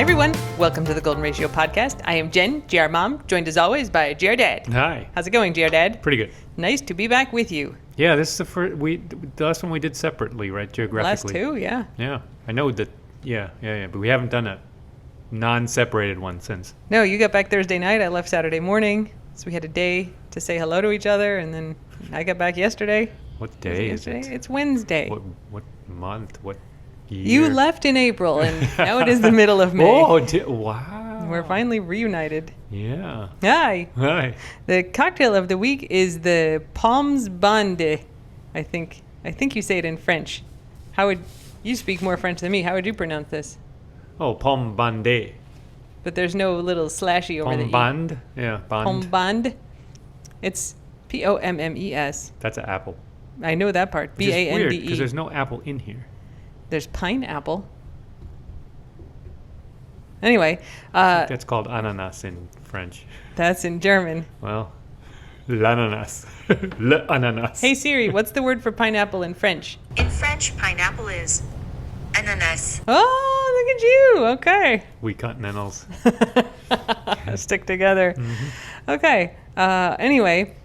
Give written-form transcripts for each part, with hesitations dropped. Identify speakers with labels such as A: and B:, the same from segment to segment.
A: Hi, everyone. Welcome to the Golden Ratio podcast. I am Jen, GR Mom, joined as always by GR Dad.
B: Hi.
A: How's it going, GR Dad?
B: Pretty good.
A: Nice to be back with you.
B: Yeah, this is the first. The last one we did separately, right? Geographically.
A: Last two, yeah.
B: Yeah, I know that. Yeah. But we haven't done a non-separated one since.
A: No, you got back Thursday night. I left Saturday morning, so we had a day to say hello to each other, and then I got back yesterday.
B: What day is it?
A: It's Wednesday.
B: What month? What year?
A: You left in April, and now it is the middle of May.
B: Wow.
A: We're finally reunited.
B: Yeah.
A: Hi.
B: Hi.
A: The cocktail of the week is the Palms Bande. I think you say it in French. How would you speak more French than me? How would you pronounce this?
B: Oh, Pomme Bande.
A: But there's no little slashy over the
B: Pomme Bande? Yeah, Bande.
A: Pomme Bande. It's Pommes.
B: That's an apple.
A: I know that part.
B: Which is weird,
A: Bande.
B: because there's no apple in here.
A: There's pineapple. Anyway.
B: That's called ananas in French.
A: That's in German.
B: Well, l'ananas. L'ananas.
A: Hey Siri, what's the word for pineapple in French?
C: In French, pineapple is ananas.
A: Oh, look at you. Okay.
B: We continentals.
A: Stick together.
B: Mm-hmm.
A: Okay. Anyway,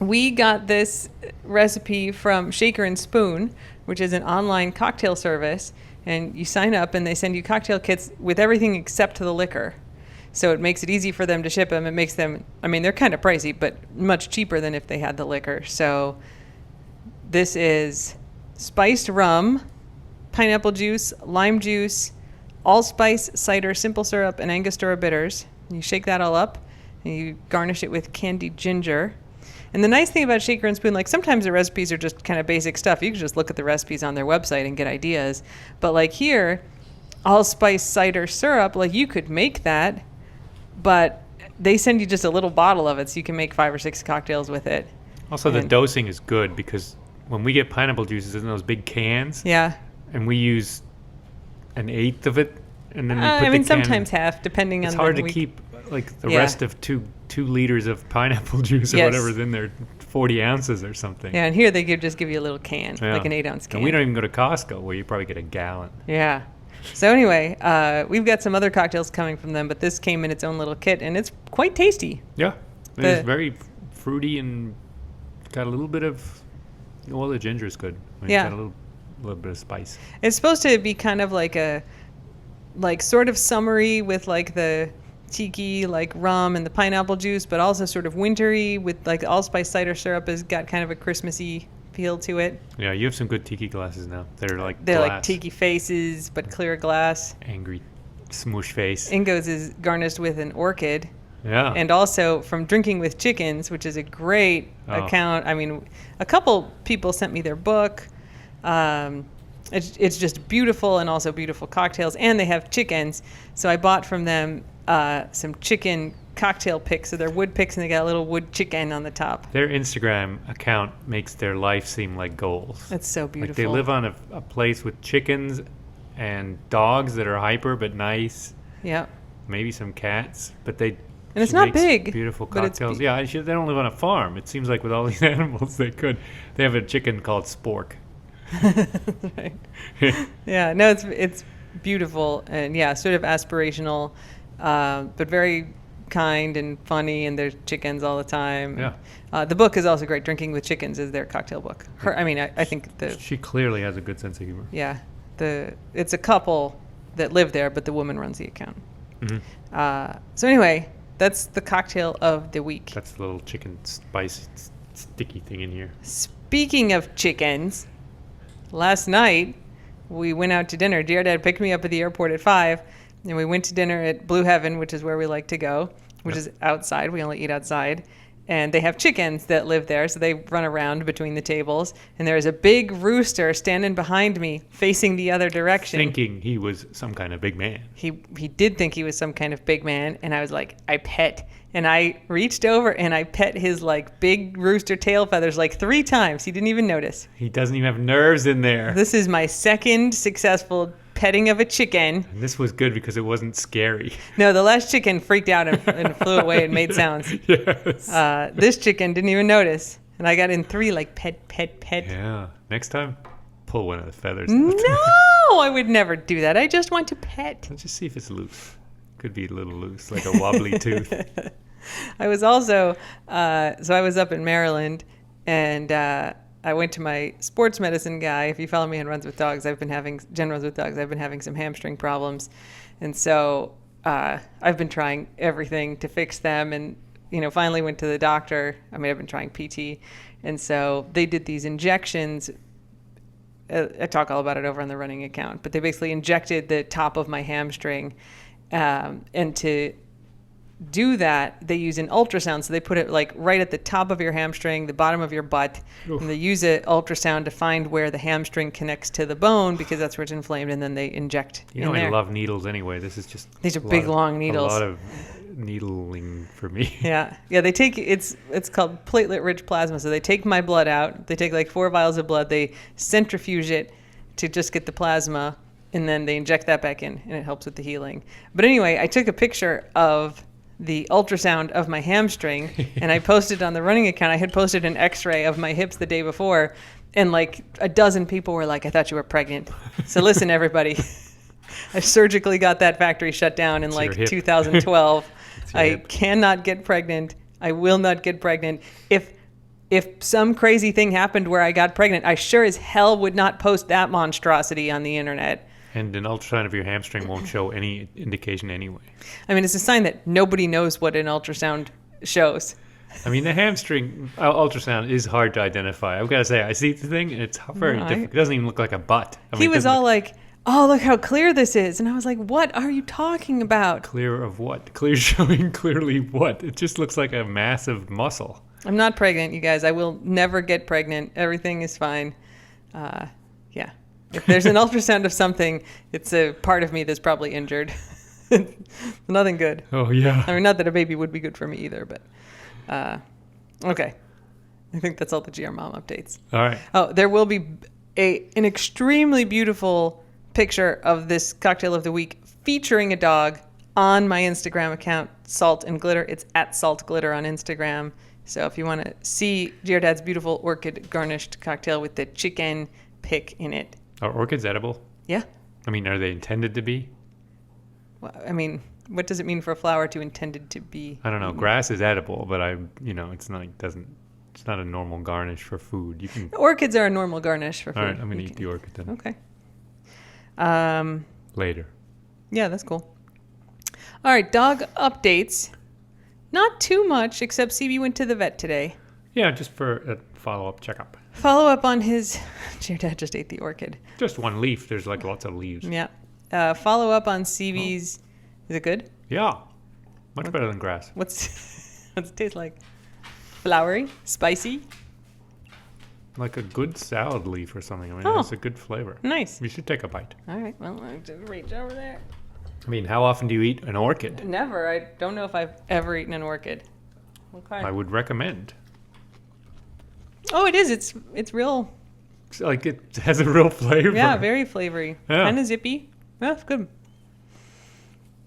A: we got this recipe from Shaker and Spoon, which is an online cocktail service. And you sign up and they send you cocktail kits with everything except the liquor. So it makes it easy for them to ship them. It makes them, I mean, they're kind of pricey, but much cheaper than if they had the liquor. So this is spiced rum, pineapple juice, lime juice, allspice, cider, simple syrup, and Angostura bitters. You shake that all up and you garnish it with candied ginger. And the nice thing about Shaker and Spoon, like sometimes the recipes are just kind of basic stuff. You can just look at the recipes on their website and get ideas. But like here, allspice cider syrup, like you could make that, but they send you just a little bottle of it so you can make 5 or 6 cocktails with it.
B: Also, the dosing is good because when we get pineapple juices in those big cans,
A: yeah,
B: and we use an eighth of it, and then we put the
A: sometimes half, depending on
B: it's
A: the
B: hard to
A: week.
B: keep like the rest of two liters of pineapple juice or
A: Yes.
B: whatever's in there, 40 ounces or something.
A: Yeah, and here they just give you a little can,
B: Yeah.
A: like an 8-ounce can.
B: And we don't even go to Costco where you probably get a gallon.
A: Yeah. So anyway, we've got some other cocktails coming from them, but this came in its own little kit, and it's quite tasty.
B: Yeah, it's very fruity and got a little bit of, well, the ginger is good. I mean,
A: Yeah.
B: Got a little bit of spice.
A: It's supposed to be kind of like sort of summery with like the tiki, like rum and the pineapple juice, but also sort of wintry with like the allspice cider syrup has got kind of a Christmassy feel to it.
B: Yeah, you have some good tiki glasses now. They're like
A: Like tiki faces, but clear glass.
B: Angry smoosh face.
A: Ingo's is garnished with an orchid.
B: Yeah.
A: And also from Drinking with Chickens, which is a great account. I mean, a couple people sent me their book. It's just beautiful and also beautiful cocktails. And they have chickens. So I bought from them some chicken cocktail picks. So they're wood picks and they got a little wood chicken on the top.
B: Their Instagram account makes their life seem like goals.
A: It's so beautiful.
B: Like they live on a place with chickens and dogs that are hyper but nice.
A: Yeah.
B: Maybe some cats, but
A: And it's not
B: makes
A: big.
B: Beautiful
A: but it's
B: cocktails. Yeah, they don't live on a farm. It seems like with all these animals, they could. They have a chicken called Spork.
A: Right. Yeah. No, it's beautiful and yeah, sort of aspirational, but very kind and funny. And there's chickens all the time.
B: Yeah.
A: The book is also great. Drinking with Chickens is their cocktail book. I think
B: she clearly has a good sense of humor.
A: Yeah, it's a couple that live there, but the woman runs the account.
B: Mm-hmm.
A: So anyway, that's the cocktail of the week.
B: That's the little chicken spice sticky thing in here.
A: Speaking of chickens, last night we went out to dinner. Dear Dad picked me up at the airport at 5, and we went to dinner at Blue Heaven, which is where we like to go, which is outside. We only eat outside. And they have chickens that live there, so they run around between the tables. And there is a big rooster standing behind me, facing the other direction.
B: Thinking he was some kind of big man.
A: He did think he was some kind of big man, and I was like, I pet. And I reached over and I pet his like big rooster tail feathers like 3 times. He didn't even notice.
B: He doesn't even have nerves in there.
A: This is my second successful petting of a chicken.
B: And this was good because it wasn't scary.
A: No, the last chicken freaked out and flew away and made sounds.
B: Yes.
A: This chicken didn't even notice. And I got in 3 like pet.
B: Yeah. Next time, pull one of the feathers.
A: No! No, I would never do that. I just want to pet.
B: Let's just see if it's loose. Could be a little loose, like a wobbly tooth.
A: I was also, so I was up in Maryland, and I went to my sports medicine guy. If you follow me on Runs with Dogs, Jen Runs with Dogs, I've been having some hamstring problems. And so I've been trying everything to fix them, and, finally went to the doctor. I mean, I've been trying PT. And so they did these injections. I talk all about it over on the running account, but they basically injected the top of my hamstring. And to do that, they use an ultrasound. So they put it like right at the top of your hamstring, the bottom of your butt. Oof. And they use an ultrasound to find where the hamstring connects to the bone, because that's where it's inflamed. And then they inject in there.
B: I love needles anyway.
A: These are big, long needles.
B: A lot of needling for me.
A: Yeah. They take, it's called platelet-rich plasma. So they take my blood out. They take like 4 vials of blood. They centrifuge it to just get the plasma. And then they inject that back in, and it helps with the healing. But anyway, I took a picture of the ultrasound of my hamstring, and I posted on the running account. I had posted an x-ray of my hips the day before, and like a dozen people were like, I thought you were pregnant. So listen, everybody, I surgically got that factory shut down in like 2012. I cannot get pregnant. I will not get pregnant. If some crazy thing happened where I got pregnant, I sure as hell would not post that monstrosity on the internet.
B: And an ultrasound of your hamstring won't show any indication anyway.
A: I mean, it's a sign that nobody knows what an ultrasound shows.
B: I mean, the hamstring ultrasound is hard to identify. I've got to say, I see the thing, and it's very different. It doesn't even look like a butt.
A: He was all like, oh, look how clear this is. And I was like, what are you talking about?
B: Clear of what? Clear showing clearly what? It just looks like a massive muscle.
A: I'm not pregnant, you guys. I will never get pregnant. Everything is fine. Yeah. If there's an ultrasound of something, it's a part of me that's probably injured. Nothing good.
B: Oh, yeah.
A: I mean, not that a baby would be good for me either, but okay. I think that's all the GR Mom updates.
B: All right.
A: Oh, there will be an extremely beautiful picture of this cocktail of the week featuring a dog on my Instagram account, Salt and Glitter. It's at Salt Glitter on Instagram. So if you want to see Dad's beautiful orchid garnished cocktail with the chicken pick in it.
B: Are orchids edible?
A: Yeah.
B: I mean, are they intended to be?
A: Well, I mean, what does it mean for a flower to intended to be?
B: I don't know. Grass is edible, but it's not a normal garnish for food.
A: Orchids are a normal garnish for food.
B: All right, I'm going to eat the orchid then.
A: Okay.
B: Later.
A: Yeah, that's cool. All right, dog updates. Not too much, except CB went to the vet today.
B: Yeah, just for a follow-up checkup.
A: Follow up on his... Your dad just ate the orchid.
B: Just one leaf. There's like lots of leaves.
A: Yeah. Follow up on CB's... Is it good?
B: Yeah. Much better than grass.
A: What's it taste like? Flowery? Spicy?
B: Like a good salad leaf or something. I mean, it's a good flavor.
A: Nice.
B: You should take a bite.
A: All right. Well, I'll just reach over there.
B: I mean, how often do you eat an orchid?
A: Never. I don't know if I've ever eaten an orchid. Okay.
B: I would recommend.
A: Oh, it is. It's real.
B: Like it has a real flavor.
A: Yeah, very flavory.
B: Yeah.
A: Kind of zippy. Yeah, it's good.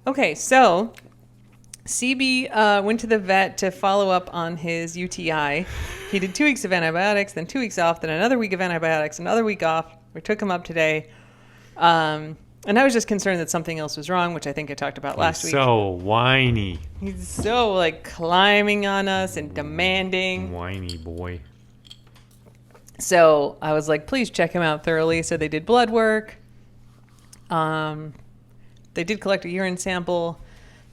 A: Okay, so CB went to the vet to follow up on his UTI. He did 2 weeks of antibiotics, then 2 weeks off, then another week of antibiotics, another week off. We took him up today. And I was just concerned that something else was wrong, which I think I talked about last week.
B: So whiny.
A: He's so climbing on us and demanding.
B: Whiny boy.
A: So I was like, please check him out thoroughly. So they did blood work. They did collect a urine sample,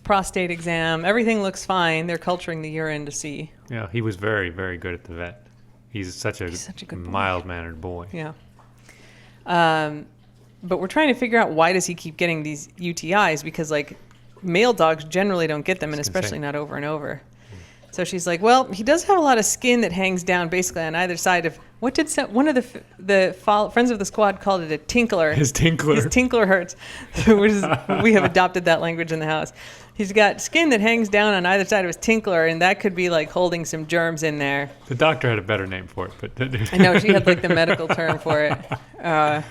A: prostate exam. Everything looks fine. They're culturing the urine to see.
B: Yeah, he was very, very good at the vet. He's such a
A: good
B: mild-mannered boy.
A: Yeah. But we're trying to figure out why does he keep getting these UTIs, because male dogs generally don't get them, and especially not over and over. So she's like, well, he does have a lot of skin that hangs down basically on either side of, what did one of the friends of the squad called it, a tinkler.
B: His tinkler.
A: His tinkler hurts. Which is, we have adopted that language in the house. He's got skin that hangs down on either side of his tinkler, and that could be holding some germs in there.
B: The doctor had a better name for it, but
A: I know, she had the medical term for it.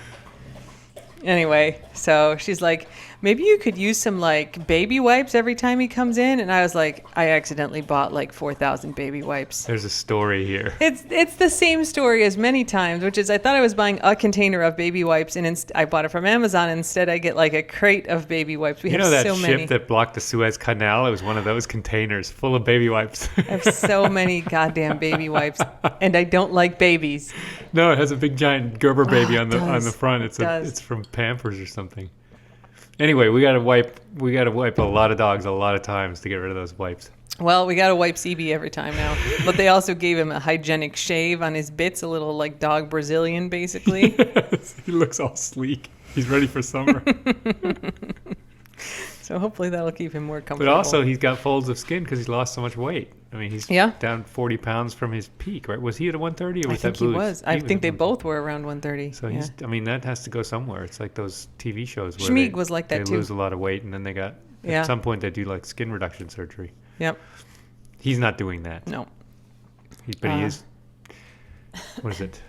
A: Anyway, so she's like, maybe you could use some like baby wipes every time he comes in. And I was like, I accidentally bought like 4,000 baby wipes.
B: There's a story here.
A: It's the same story as many times, which is I thought I was buying a container of baby wipes, and I bought it from Amazon. Instead, I get like a crate of baby wipes. We
B: You
A: have
B: know that
A: so
B: ship
A: many.
B: that blocked the Suez Canal? It was one of those containers full of baby wipes.
A: I have so many goddamn baby wipes, and I don't like babies.
B: No, it has a big giant Gerber baby
A: Oh,
B: on
A: it
B: the
A: does.
B: front.
A: It does.
B: It's from Pampers or something. Anyway, we gotta wipe a lot of dogs a lot of times to get rid of those wipes.
A: Well, we got to wipe CB every time now. But they also gave him a hygienic shave on his bits, a little like dog Brazilian, basically.
B: He looks all sleek. He's ready for summer.
A: So hopefully that'll keep him more
B: But
A: comfortable.
B: also, he's got folds of skin because he's lost so much weight. I mean, he's
A: Yeah.
B: down 40 pounds from his peak, right? Was he at 130 or
A: I
B: was
A: think
B: that
A: he
B: Boots?
A: was. I think
B: at
A: they
B: 130.
A: both were around 130.
B: So
A: yeah.
B: I mean, that has to go somewhere. It's like those TV shows where
A: Schmeeg was like that
B: they
A: too.
B: lose a lot of weight and then they got,
A: Yeah.
B: at some point they do like skin reduction surgery.
A: Yep.
B: He's not doing that.
A: No.
B: But he is, what is it?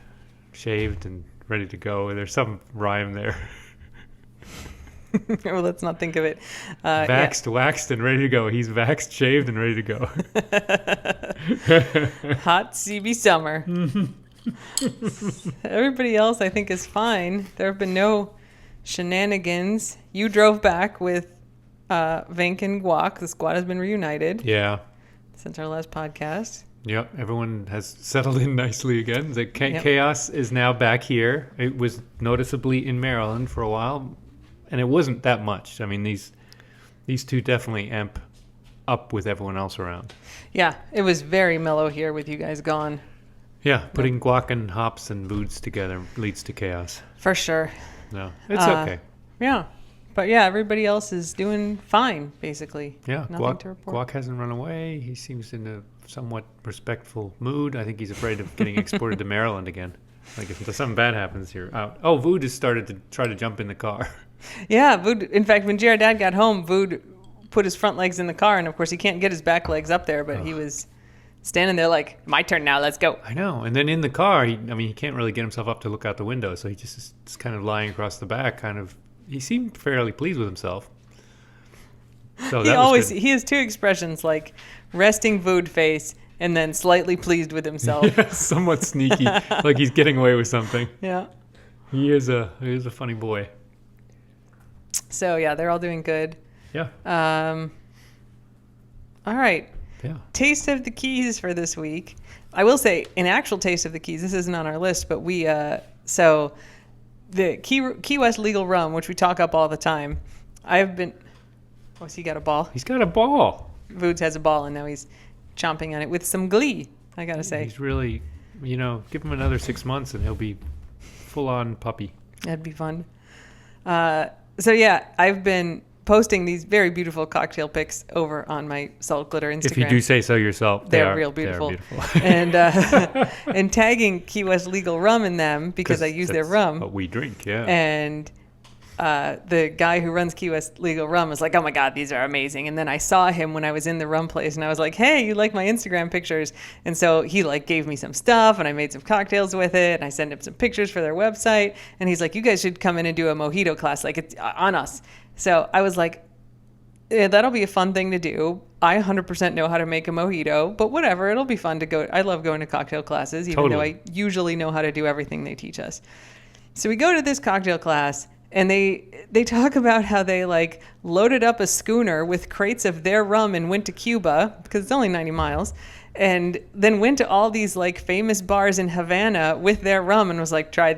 B: Shaved and ready to go. There's some rhyme there.
A: Well, let's not think of it. Yeah.
B: Vaxxed, waxed, and ready to go. He's vaxxed, shaved, and ready to go.
A: Hot CB summer. Everybody else, I think, is fine. There have been no shenanigans. You drove back with Vink and Guac. The squad has been reunited
B: Yeah.
A: since our last podcast.
B: Yep. Everyone has settled in nicely again. The
A: Yep.
B: chaos is now back here. It was noticeably in Maryland for a while, and it wasn't that much. I mean, these two definitely amp up with everyone else around.
A: Yeah, it was very mellow here with you guys gone.
B: Yeah, putting guac and hops and boots together leads to chaos.
A: For sure.
B: No, it's
A: Uh,
B: okay.
A: Yeah. But yeah, everybody else is doing fine, basically.
B: Yeah,
A: Nothing to report.
B: Guac hasn't run away. He seems in a somewhat respectful mood. I think he's afraid of getting exported to Maryland again. Like if something bad happens, you're out. Oh, Vood has started to try to jump in the car.
A: Yeah, Vood. In fact, when Jared Dad got home, Vood put his front legs in the car, and of course he can't get his back legs up there, but he was standing there like, "My turn now, let's go."
B: I know. And then in the car, he can't really get himself up to look out the window, so he just is kind of lying across the back, kind of. He seemed fairly pleased with himself. So that was good.
A: He has two expressions, like resting Vood face and then slightly pleased with himself.
B: Yeah, somewhat sneaky, like he's getting away with something.
A: Yeah.
B: He is a funny boy.
A: So yeah, they're all doing good.
B: Yeah.
A: All right.
B: Yeah.
A: Taste of the Keys for this week. I will say, an actual Taste of the Keys, this isn't on our list, but we, so the Key West Legal Rum, which we talk up all the time, I've been, he got a ball?
B: He's got a ball.
A: Voods has a ball, and now he's chomping on it with some glee, I gotta say.
B: He's really, give him another 6 months and he'll be full-on puppy.
A: That'd be fun. So yeah, I've been posting these very beautiful cocktail pics over on my Salt Glitter Instagram.
B: If you do say so yourself,
A: They're real beautiful.
B: They are beautiful.
A: And and tagging Key West Legal Rum in them because I use their rum.
B: What we drink, yeah.
A: And the guy who runs Key West Legal Rum was like, "Oh my God, these are amazing." And then I saw him when I was in the rum place, and I was like, "Hey, you like my Instagram pictures?" And so he like gave me some stuff, and I made some cocktails with it, and I sent him some pictures for their website. And he's like, "You guys should come in and do a mojito class, like it's on us." So I was like, yeah, that'll be a fun thing to do. I 100% know how to make a mojito, but whatever, it'll be fun to go. I love going to cocktail classes, even though I usually know how to do everything they teach us. So we go to this cocktail class, and they talk about how they like loaded up a schooner with crates of their rum and went to Cuba because it's only 90 miles, and then went to all these like famous bars in Havana with their rum and was like, try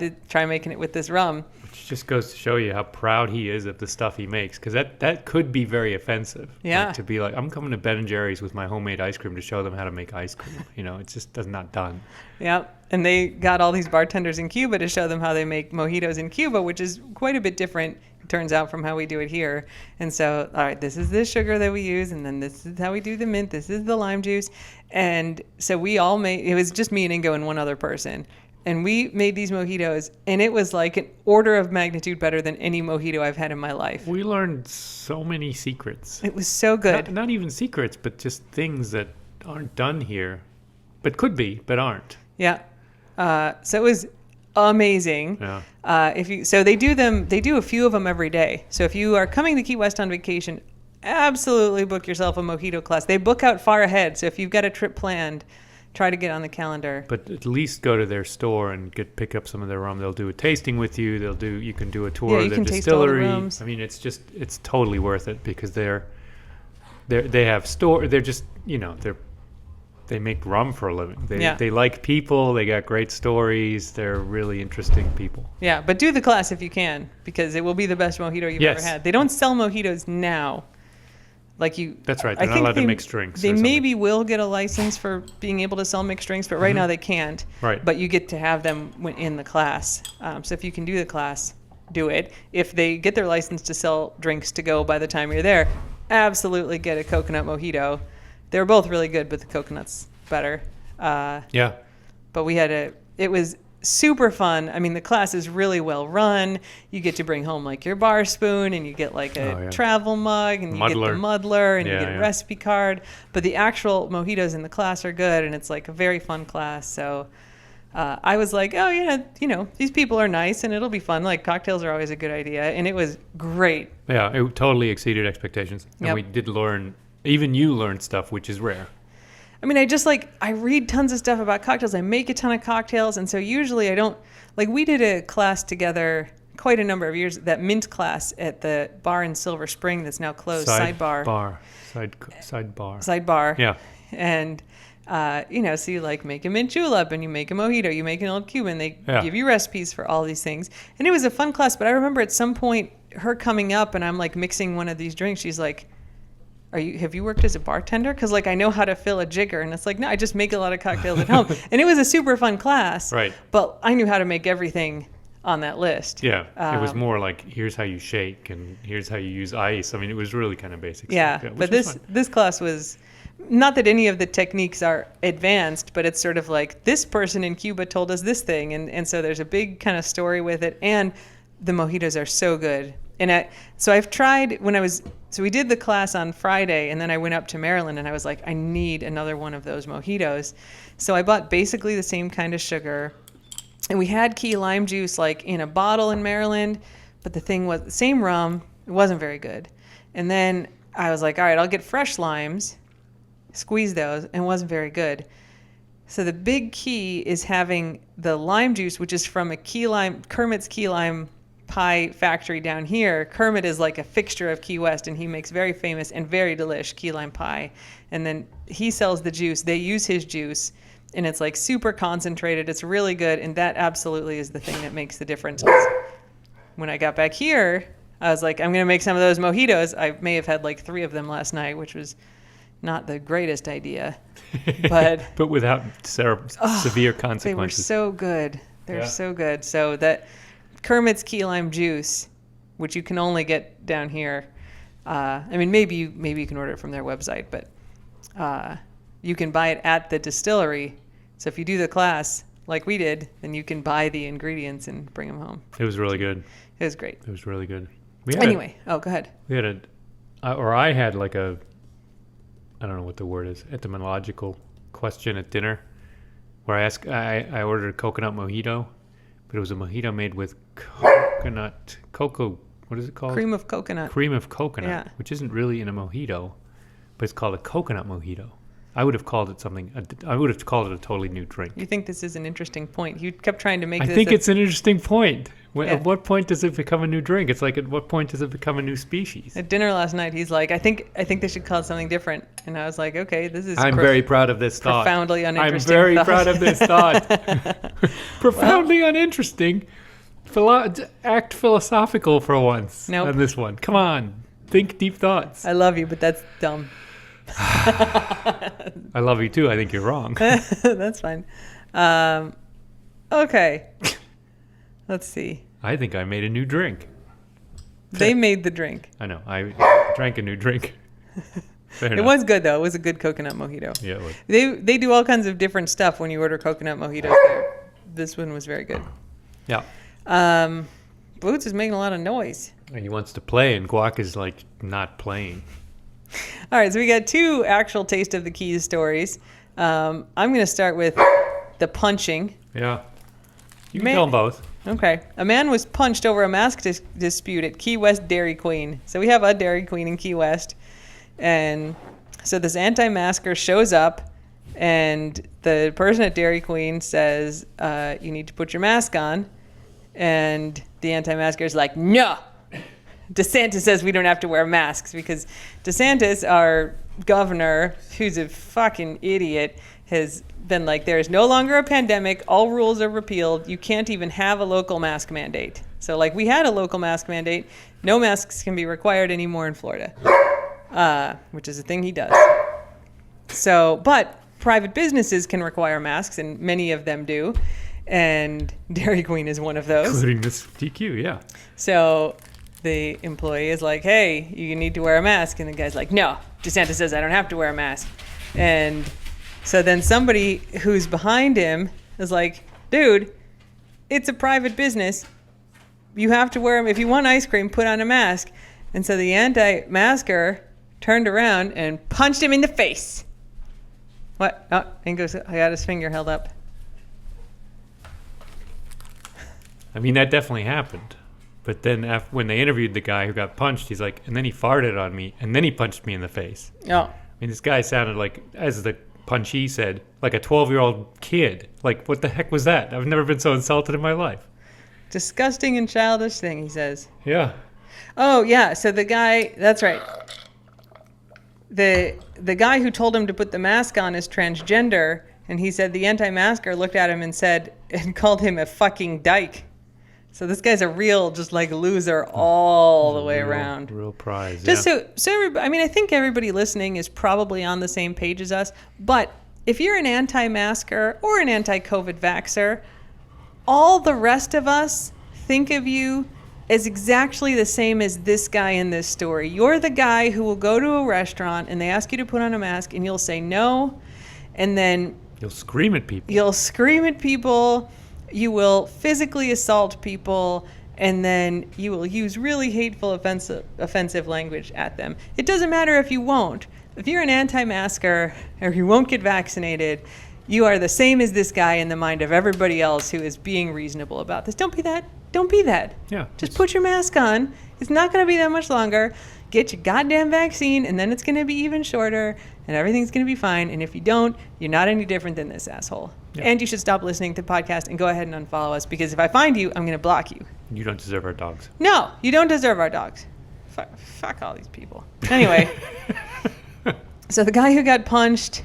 A: making it with this rum.
B: Which just goes to show you how proud he is of the stuff he makes, because that could be very offensive.
A: Yeah.
B: Like, to be like, I'm coming to Ben and Jerry's with my homemade ice cream to show them how to make ice cream. It's just does not done.
A: Yeah. And they got all these bartenders in Cuba to show them how they make mojitos in Cuba, which is quite a bit different, it turns out, from how we do it here. And so, all right, this is the sugar that we use, and then this is how we do the mint, this is the lime juice. And so we all made, it was just me and Ingo and one other person. And we made these mojitos, and it was like an order of magnitude better than any mojito I've had in my life.
B: We learned so many secrets.
A: It was so good.
B: Not even secrets, but just things that aren't done here, but could be, but aren't.
A: Yeah. So it was amazing.
B: Yeah.
A: They do a few of them every day. So if you are coming to Key West on vacation, absolutely book yourself a mojito class. They book out far ahead. So if you've got a trip planned, try to get on the calendar.
B: But at least go to their store and pick up some of their rum. They'll do a tasting with you. You can do a tour of their distillery. I mean, it's totally worth it because they make rum for a living. They like people. They got great stories. They're really interesting people.
A: Yeah, but do the class if you can because it will be the best mojito you've ever had. They don't sell mojitos now.
B: That's right. They're not allowed to mix drinks.
A: They maybe will get a license for being able to sell mixed drinks, but right now they can't.
B: Right.
A: But you get to have them in the class. So if you can do the class, do it. If they get their license to sell drinks to go by the time you're there, absolutely get a coconut mojito. They're both really good, but the coconut's better.
B: Yeah.
A: But it was super fun. I mean, the class is really well run. You get to bring home like your bar spoon and you get like a travel mug and you get the muddler and you get a recipe card. But the actual mojitos in the class are good and it's like a very fun class. So I was like, oh yeah, these people are nice and it'll be fun. Like cocktails are always a good idea. And it was great.
B: Yeah, it totally exceeded expectations. And we did learn, even you learned stuff, which is rare.
A: I mean, I read tons of stuff about cocktails. I make a ton of cocktails. And so usually I don't, we did a class together quite a number of years, that mint class at the bar in Silver Spring that's now closed, Sidebar.
B: Yeah.
A: And, so you make a mint julep and you make a mojito, you make an old Cuban. They give you recipes for all these things. And it was a fun class. But I remember at some point her coming up and I'm mixing one of these drinks. She's like, have you worked as a bartender? Because I know how to fill a jigger. And it's no, I just make a lot of cocktails at home. And it was a super fun class.
B: Right.
A: But I knew how to make everything on that list.
B: Yeah. It was more here's how you shake and here's how you use ice. I mean, it was really kind of basic
A: stuff. Yeah. But this class was, not that any of the techniques are advanced, but it's sort of this person in Cuba told us this thing. And so there's a big kind of story with it. And the mojitos are so good. And so I've tried so we did the class on Friday and then I went up to Maryland and I was like, I need another one of those mojitos. So I bought basically the same kind of sugar and we had key lime juice in a bottle in Maryland, but the thing was the same rum. It wasn't very good. And then I was like, all right, I'll get fresh limes, squeeze those, and it wasn't very good. So the big key is having the lime juice, which is from Kermit's key lime pie factory down here. Kermit is a fixture of Key West and he makes very famous and very delish key lime pie. And then he sells the juice. They use his juice and it's super concentrated. It's really good. And that absolutely is the thing that makes the difference. When I got back here, I was like, I'm going to make some of those mojitos. I may have had 3 of them last night, which was not the greatest idea, but
B: without severe consequences.
A: They were so good. They're so good. So that Kermit's key lime juice, which you can only get down here. Maybe you can order it from their website, but you can buy it at the distillery. So if you do the class like we did, then you can buy the ingredients and bring them home.
B: It was really good.
A: It was great.
B: It was really good.
A: Go ahead.
B: We had I had I don't know what the word is, etymological question at dinner, where I ordered a coconut mojito. But it was a mojito made with cocoa. What is it called?
A: Cream of coconut.
B: Cream of coconut, which isn't really in a mojito, but it's called a coconut mojito. I would have called it something. I would have called it a totally new drink.
A: You think this is an interesting point? You kept trying to make.
B: I think it's an interesting point. At what point does it become a new drink? It's at what point does it become a new species?
A: At dinner last night, he's like, I think they should call it something different. And I was like, okay, this is.
B: I'm very proud of this thought.
A: Profoundly uninteresting.
B: I'm very proud of this thought. Profoundly uninteresting. Act philosophical for once on this one. Come on, think deep thoughts.
A: I love you, but that's dumb.
B: I love you too. I think you're wrong.
A: That's fine. Okay. Let's see.
B: I think I made a new drink.
A: They made the drink.
B: I know. I drank a new drink.
A: It was good though. It was a good coconut mojito.
B: Yeah, it was.
A: They do all kinds of different stuff when you order coconut mojitos there. This one was very good.
B: Yeah.
A: Boots is making a lot of noise.
B: He wants to play, and Guac is not playing.
A: All right, so we got 2 actual Taste of the Keys stories. I'm going to start with the punching.
B: Yeah. You can tell them both.
A: Okay. A man was punched over a mask dispute at Key West Dairy Queen. So we have a Dairy Queen in Key West. And so this anti-masker shows up, and the person at Dairy Queen says, you need to put your mask on. And the anti-masker is like, no. DeSantis says we don't have to wear masks because DeSantis, our governor, who's a fucking idiot, has been like, there is no longer a pandemic. All rules are repealed. You can't even have a local mask mandate. So like we had a local mask mandate. No masks can be required anymore in Florida, which is a thing he does. So, but private businesses can require masks, and many of them do. And Dairy Queen is one of those.
B: Including this DQ, yeah.
A: So the employee is like, hey, you need to wear a mask. And the guy's like, no, DeSantis says I don't have to wear a mask. And so then somebody who's behind him is like, dude, it's a private business. You have to wear them. If you want ice cream, put on a mask. And so the anti-masker turned around and punched him in the face. What? Oh, and goes, I got his finger held up.
B: I mean, that definitely happened. But then when they interviewed the guy who got punched, he's like, and then he farted on me, and then he punched me in the face.
A: Oh.
B: I mean, this guy sounded like, as the punchee said, like a 12-year-old kid. Like, what the heck was that? I've never been so insulted in my life.
A: Disgusting and childish thing, he says.
B: Yeah.
A: Oh, yeah. So the guy, that's right. The guy who told him to put the mask on is transgender, and he said the anti-masker looked at him and called him a fucking dyke. So this guy's a real, just like loser all the way around.
B: Real prize.
A: Just so everybody, I mean, I think everybody listening is probably on the same page as us. But if you're an anti-masker or an anti-COVID vaxxer, all the rest of us think of you as exactly the same as this guy in this story. You're the guy who will go to a restaurant and they ask you to put on a mask and you'll say no, and then
B: You'll scream at people.
A: You will physically assault people, and then you will use really hateful, offensive language at them. It doesn't matter if you won't. If you're an anti-masker or you won't get vaccinated, you are the same as this guy in the mind of everybody else who is being reasonable about this. Don't be that. Don't be that.
B: Yeah.
A: Just put your mask on. It's not going to be that much longer. Get your goddamn vaccine, and then it's going to be even shorter, and everything's going to be fine. And if you don't, you're not any different than this asshole. Yeah. And you should stop listening to the podcast and go ahead and unfollow us, because if I find you, I'm going to block you.
B: You don't deserve our dogs.
A: No, you don't deserve our dogs. Fuck all these people. Anyway, so the guy who got punched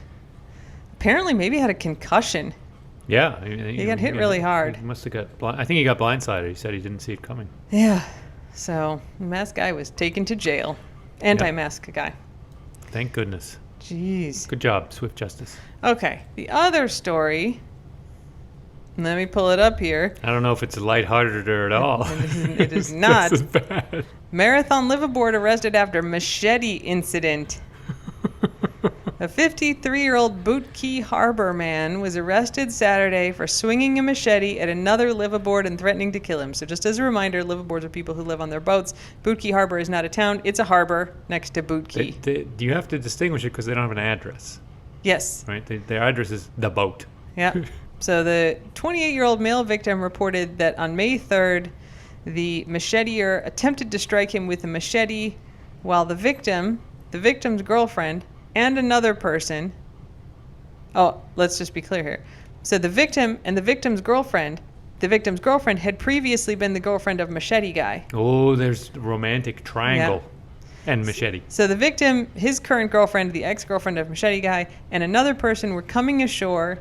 A: apparently maybe had a concussion.
B: Yeah.
A: He got hit really hard.
B: He must have got I think he got blindsided. He said he didn't see it coming.
A: Yeah. So the mask guy was taken to jail. Anti-mask guy.
B: Thank goodness.
A: Jeez.
B: Good job, Swift Justice.
A: Okay. The other story. Let me pull it up here.
B: I don't know if it's lighthearted at all.
A: It is not.
B: Just as bad.
A: Marathon liveaboard arrested after machete incident. A 53-year-old Boot Key Harbor man was arrested Saturday for swinging a machete at another liveaboard and threatening to kill him. So just as a reminder, liveaboards are people who live on their boats. Boot Key Harbor is not a town. It's a harbor next to Boot Key.
B: You have to distinguish it because they don't have an address.
A: Yes.
B: Right? Their address is the boat.
A: Yeah. So the 28-year-old male victim reported that on May 3rd, the macheteer attempted to strike him with a machete while the victim's girlfriend, and another person. Oh, let's just be clear here. So the victim and the victim's girlfriend had previously been the girlfriend of Machete Guy.
B: Oh, there's romantic triangle and machete.
A: So the victim, his current girlfriend, the ex-girlfriend of Machete Guy, and another person were coming ashore,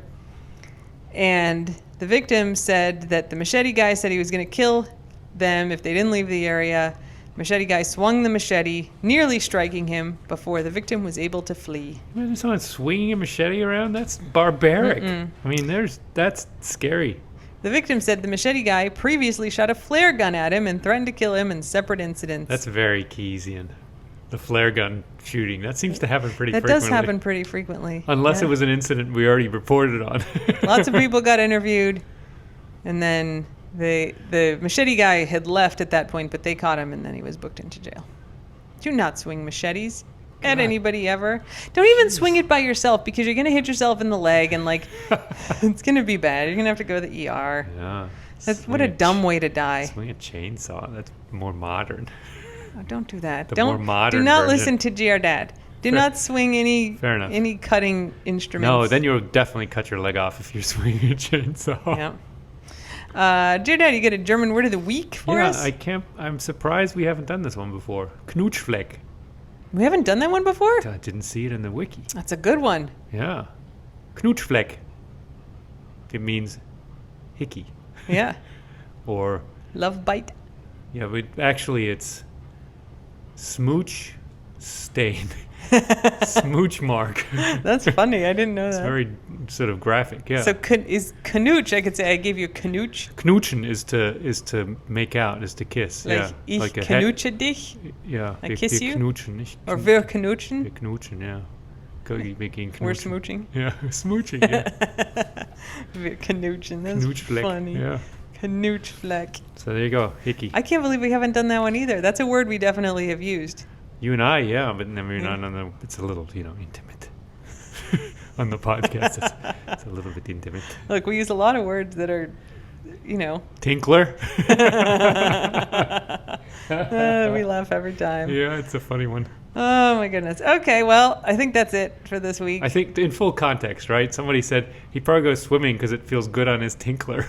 A: and the victim said that the Machete Guy said he was going to kill them if they didn't leave the area. Machete Guy swung the machete, nearly striking him before the victim was able to flee.
B: Imagine someone swinging a machete around? That's barbaric. I mean, that's scary.
A: The victim said the Machete Guy previously shot a flare gun at him and threatened to kill him in separate incidents.
B: That's very Keyesian. The flare gun shooting. That seems to happen pretty frequently.
A: That does happen pretty frequently.
B: Unless it was an incident we already reported on.
A: Lots of people got interviewed, and then the Machete Guy had left at that point, but they caught him, and then he was booked into jail. Do not swing machetes at anybody ever. Don't even swing it by yourself, because you're going to hit yourself in the leg, and it's going to be bad. You're going to have to go to the ER.
B: Yeah.
A: What a dumb way to die.
B: Swing a chainsaw. That's more modern.
A: Oh, don't do that.
B: The more modern
A: Do not
B: version.
A: listen to GR Dad. Do not swing
B: Fair enough.
A: any cutting instruments.
B: No, then you'll definitely cut your leg off if you're swinging a chainsaw.
A: Yeah. Dear Dad, you get a German word of the week for us?
B: I'm surprised we haven't done this one before. Knutschfleck.
A: We haven't done that one before?
B: I didn't see it in the wiki.
A: That's a good one.
B: Yeah. Knutschfleck. It means hickey.
A: Yeah.
B: Or,
A: Love bite.
B: yeah, but actually it's smooch stain. Smooch mark.
A: That's funny. I didn't know
B: It's
A: that.
B: very sort of graphic, yeah.
A: So is Knooch, I could say I gave you a Knooch.
B: Knutschen is to make out, is to kiss.
A: Like,
B: yeah.
A: ich
B: like
A: knutsche dich?
B: Yeah.
A: I kiss you?
B: Knutschen, nicht
A: Or wir knutschen?
B: wir knutschen, yeah. Making
A: We're
B: knutschen.
A: smooching?
B: Yeah, smooching, yeah.
A: Wir knutschen. That's
B: Knutschfleck,
A: funny.
B: yeah.
A: Knutschfleck.
B: So there you go, hickey.
A: I can't believe we haven't done that one either. That's a word we definitely have used.
B: You and I, yeah, but then we're
A: Yeah.
B: not on the. It's a little, intimate. On the podcast, it's a little bit intimate.
A: Look, we use a lot of words that are,
B: Tinkler.
A: we laugh every time.
B: Yeah, it's a funny one.
A: Oh my goodness. Okay, well, I think that's it for this week.
B: I think in full context, right? Somebody said he probably goes swimming because it feels good on his tinkler.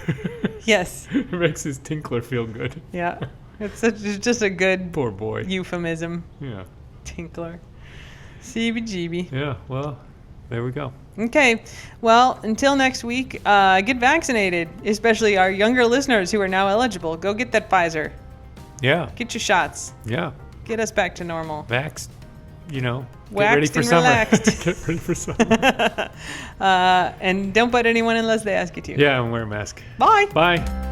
A: Yes.
B: It makes his tinkler feel good.
A: Yeah. It's just a good
B: Poor boy.
A: euphemism.
B: Yeah.
A: Tinkler. CBGB.
B: Yeah. Well, there we go.
A: Okay. Well, until next week, get vaccinated, especially our younger listeners who are now eligible. Go get that Pfizer.
B: Yeah.
A: Get your shots.
B: Yeah.
A: Get us back to normal.
B: Vaxxed. Get
A: Waxed
B: ready for
A: and
B: summer.
A: relaxed.
B: Get ready for summer.
A: And don't bite anyone unless they ask you to.
B: Yeah, and wear a mask.
A: Bye.
B: Bye.